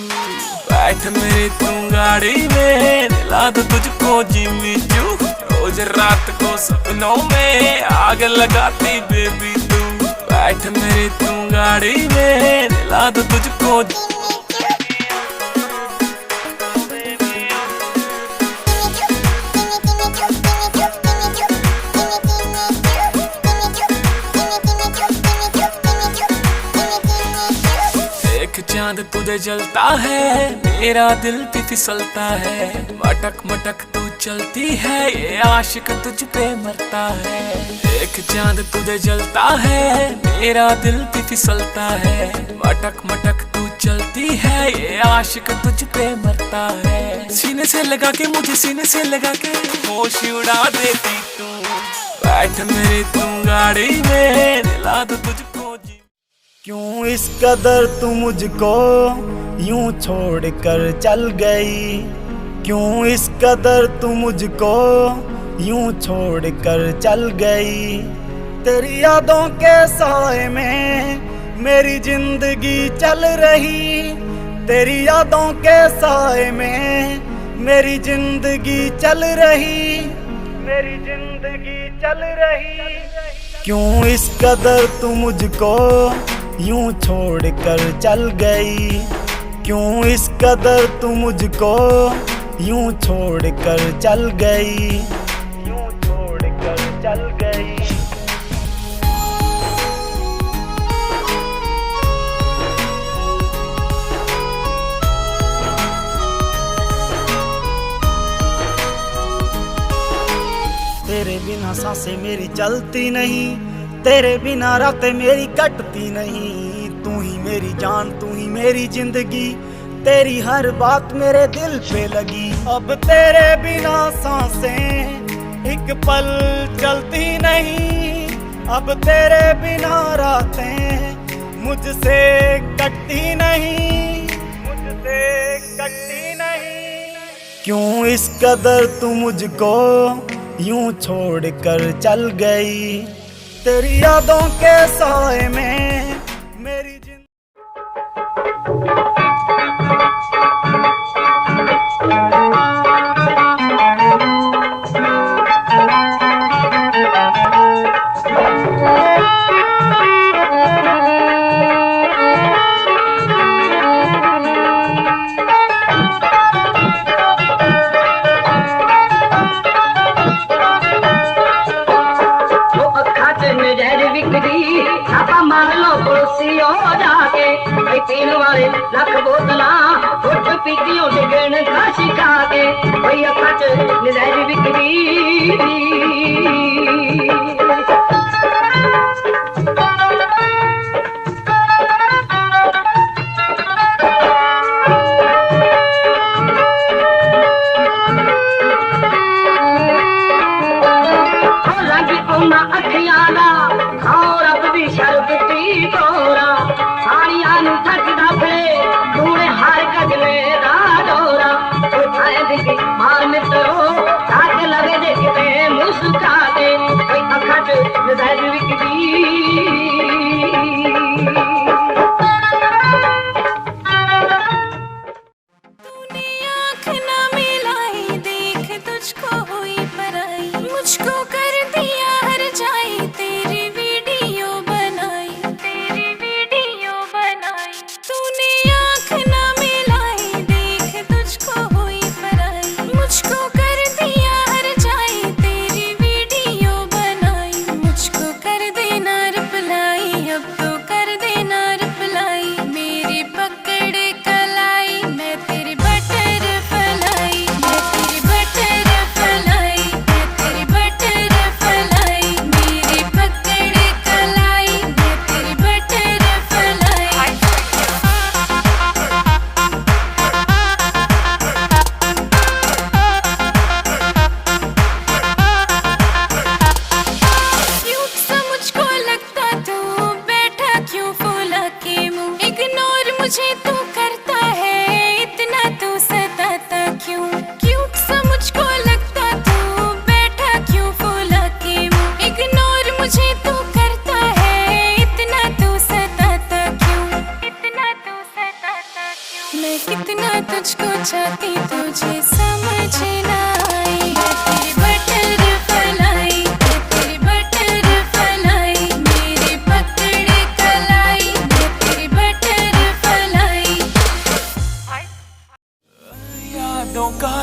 बैठ मेरी तू गाड़ी में, दिला दो तुझको जिम्मी चू। रोज रात को सपनों में आग लगाती बेबी तू। बैठ मेरी तू गाड़ी में, दिला दो तुझको। चांद तुझे जलता है, मेरा दिल भी फिसलता है। मटक मटक तू चलती है, ये आशिक तुझ पे मरता है। एक चांद तुझे जलता है, मेरा दिल भी फिसलता है। मटक मटक तू चलती है, ये आशिक तुझ पे मरता है। सीने से लगा के मुझे, सीने से लगा के होश उड़ा देती तू। बैठ मेरी तू गाड़ी में, दिला दो तुझको। क्यों इस कदर तू मुझको यूं छोड़ कर चल गई, क्यों इस कदर तू मुझको यूं छोड़ कर चल गई। तेरी यादों के साए में मेरी जिंदगी चल रही, तेरी यादों के साए में मेरी जिंदगी चल रही, मेरी जिंदगी चल रही। क्यों इस कदर तू मुझको यूं छोड़ कर चल गई, क्यों इस कदर तू मुझको यूं छोड़ कर चल गई, यूं छोड़ कर चल गई। तेरे बिना सांसें मेरी चलती नहीं, तेरे बिना रातें मेरी कटती नहीं। तू ही मेरी जान, तू ही मेरी जिंदगी, तेरी हर बात मेरे दिल पे लगी। अब तेरे बिना सांसें एक पल चलती नहीं, अब तेरे बिना रातें मुझसे कटती नहीं, मुझसे कटती नहीं। क्यों इस कदर तू मुझको यूं छोड़ कर चल गई, तेरी यादों के साए में मेरी लख बोतला फुट पीतियों डिगण खासी खा के भैया खच निज़ारी बिकरी। लगी उन्ना अखियाला और अब भी शर्बती तोरा साड़ियां नु थकदा फिरे तूने हर गजले दा डोरा उठाए दिखी मार मित्रो साथ लगे देखते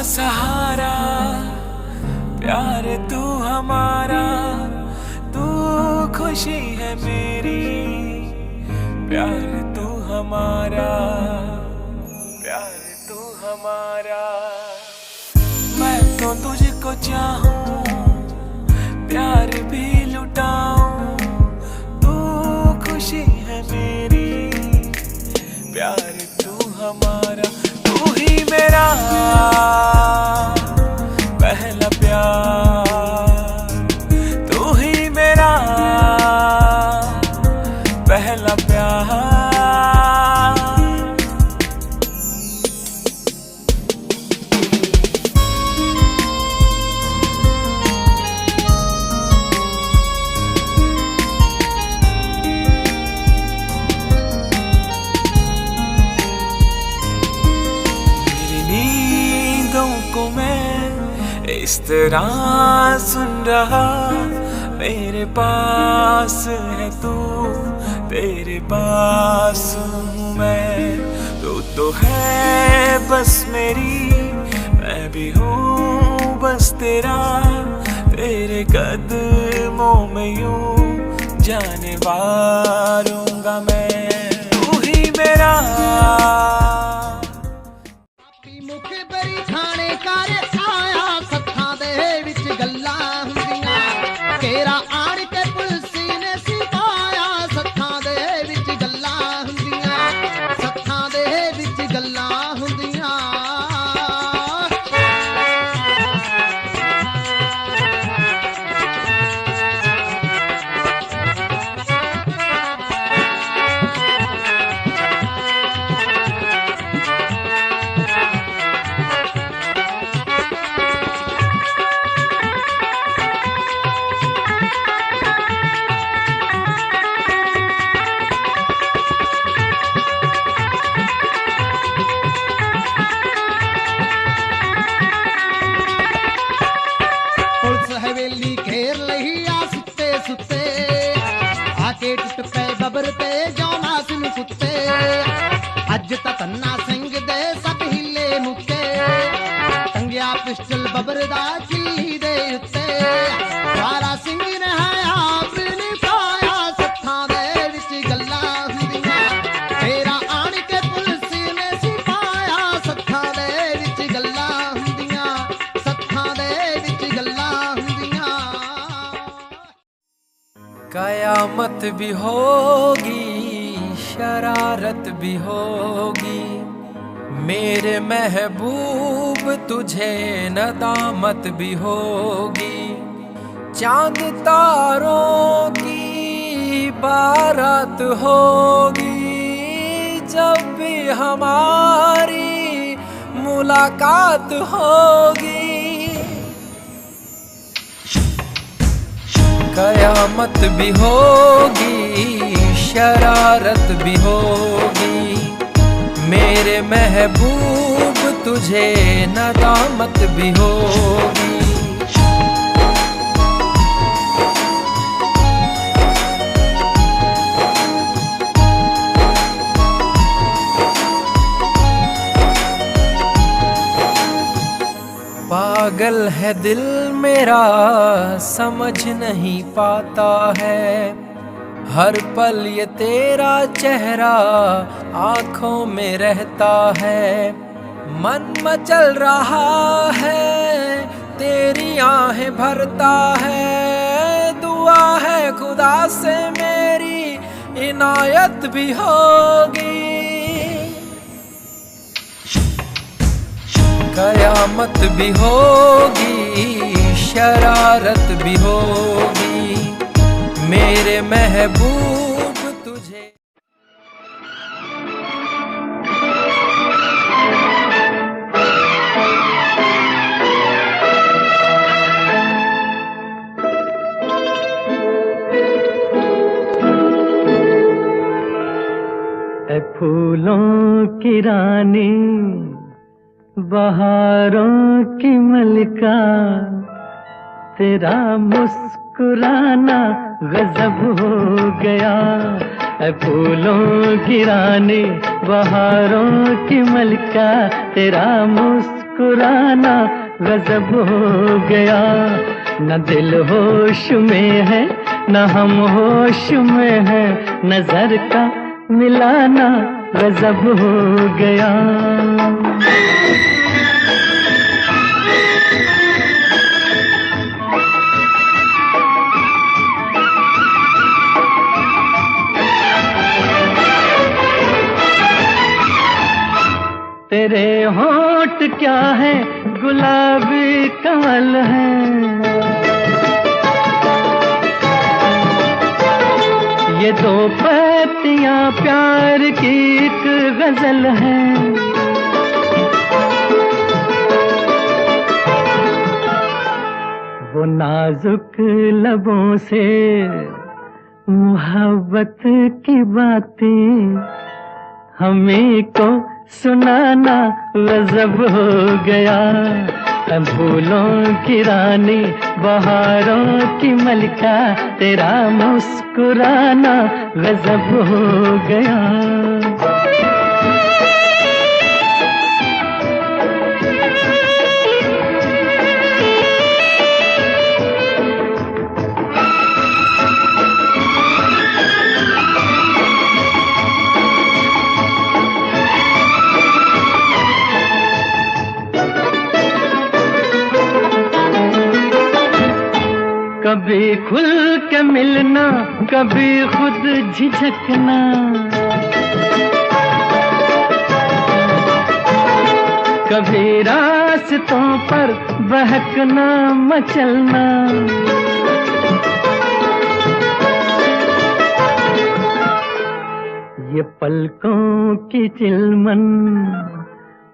सहारा, प्यार तू हमारा, तू खुशी है मेरी, प्यार तू हमारा, प्यार तू हमारा। मैं तो तुझको चाहूं, प्यार भी लुटाऊं, तू खुशी है मेरी, प्यार तू हमारा। तू ही मेरा पहला प्यार, तू ही मेरा पहला प्यार। को मैं इस तरह सुन रहा, मेरे पास है तू, तेरे पास हूँ मैं। तो है बस मेरी, मैं भी हूँ बस तेरा, तेरे कदमों में यूं जाने वारूंगा मैं। तू ही मेरा मुख बरी खाने कर आया, सत्थां दे विच गल्लां हुंदियां, केरा आड़ के पुलसी ने सिपाया, सत्थां दे विच गल्लां हुंदियां, सत्थां दे विच गल्लां हुंदियां। हवेली घेर लही आ सुते सुते, आके टुट पे बबर ते जौना सुन कुत्ते, अज ता तन्ना सिंह दे सब हिले मुक्के, टंगिया पिस्टल बबर दा किल्ली दे उत्ते, सारा सिंह ने है आप निभाया, सत्थां दे विच गल्लां हुंदियां, तेरा आण के पुलसी ने सिपाया, सत्थां दे विच गल्लां हुंदियां, सत्थां दे विच गल्लां। कयामत भी होगी, शरारत भी होगी, मेरे महबूब तुझे नदामत भी होगी। चांद तारों की बारात होगी, जब भी हमारी मुलाकात होगी। कयामत भी होगी, शरारत भी होगी, मेरे महबूब तुझे नदामत भी होगी। पागल है दिल मेरा, समझ नहीं पाता है, हर पल ये तेरा चेहरा आँखों में रहता है। मन मचल रहा है, तेरी आहें भरता है, दुआ है खुदा से मेरी इनायत भी होगी। कयामत भी होगी, शरारत भी होगी, मेरे महबूब तुझे। ऐ फूलों की रानी, बहारों की मलिका, तेरा मुस्कुराना गजब हो गया। ऐ फूलों की रानी, बहारों की मलिका, तेरा मुस्कुराना मुस्कुराना गजब हो गया। न दिल होश में है न हम होश में है, नजर का मिलाना गजब हो गया। तेरे होंठ क्या है गुलाबी कमल है, ये दो पत्तियां प्यार की एक गजल है। वो नाजुक लबों से मोहब्बत की बातें हमें को सुनाना गजब हो गया। फूलों की रानी बहारों की मलिका, तेरा मुस्कुराना गजब हो गया। कभी खुल के मिलना कभी खुद झिझकना, कभी रास्तों पर बहकना मचलना। ये पलकों की चिलमन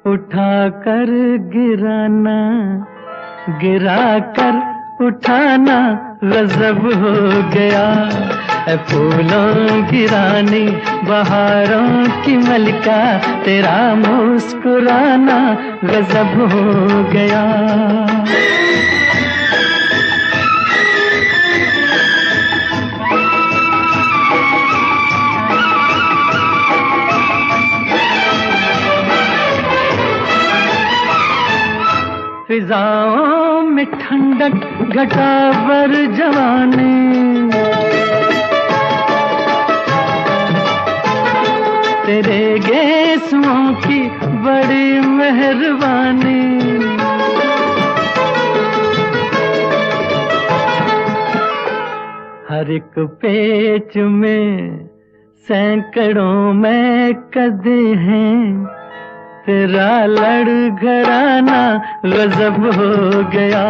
उठा कर गिराना, गिरा कर उठाना गजब हो गया। फूलों की रानी बहारों की मलिका, तेरा मुस्कुराना गजब हो गया। फिजाओं में ठंडक घटा बर जवानी, तेरे गेसुओं की बड़ी मेहरबानी। हर एक पेच में सैकड़ों में कदे हैं, तेरा लड़खड़ाना गजब हो गया।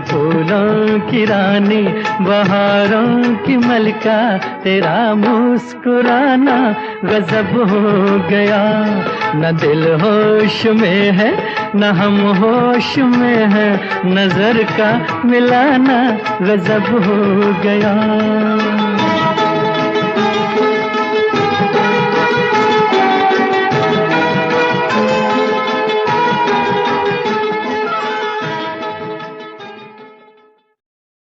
फूलों की रानी बहारों की मलिका, तेरा मुस्कुराना गजब हो गया। न दिल होश में है न हम होश में है, नजर का मिलाना गजब हो गया।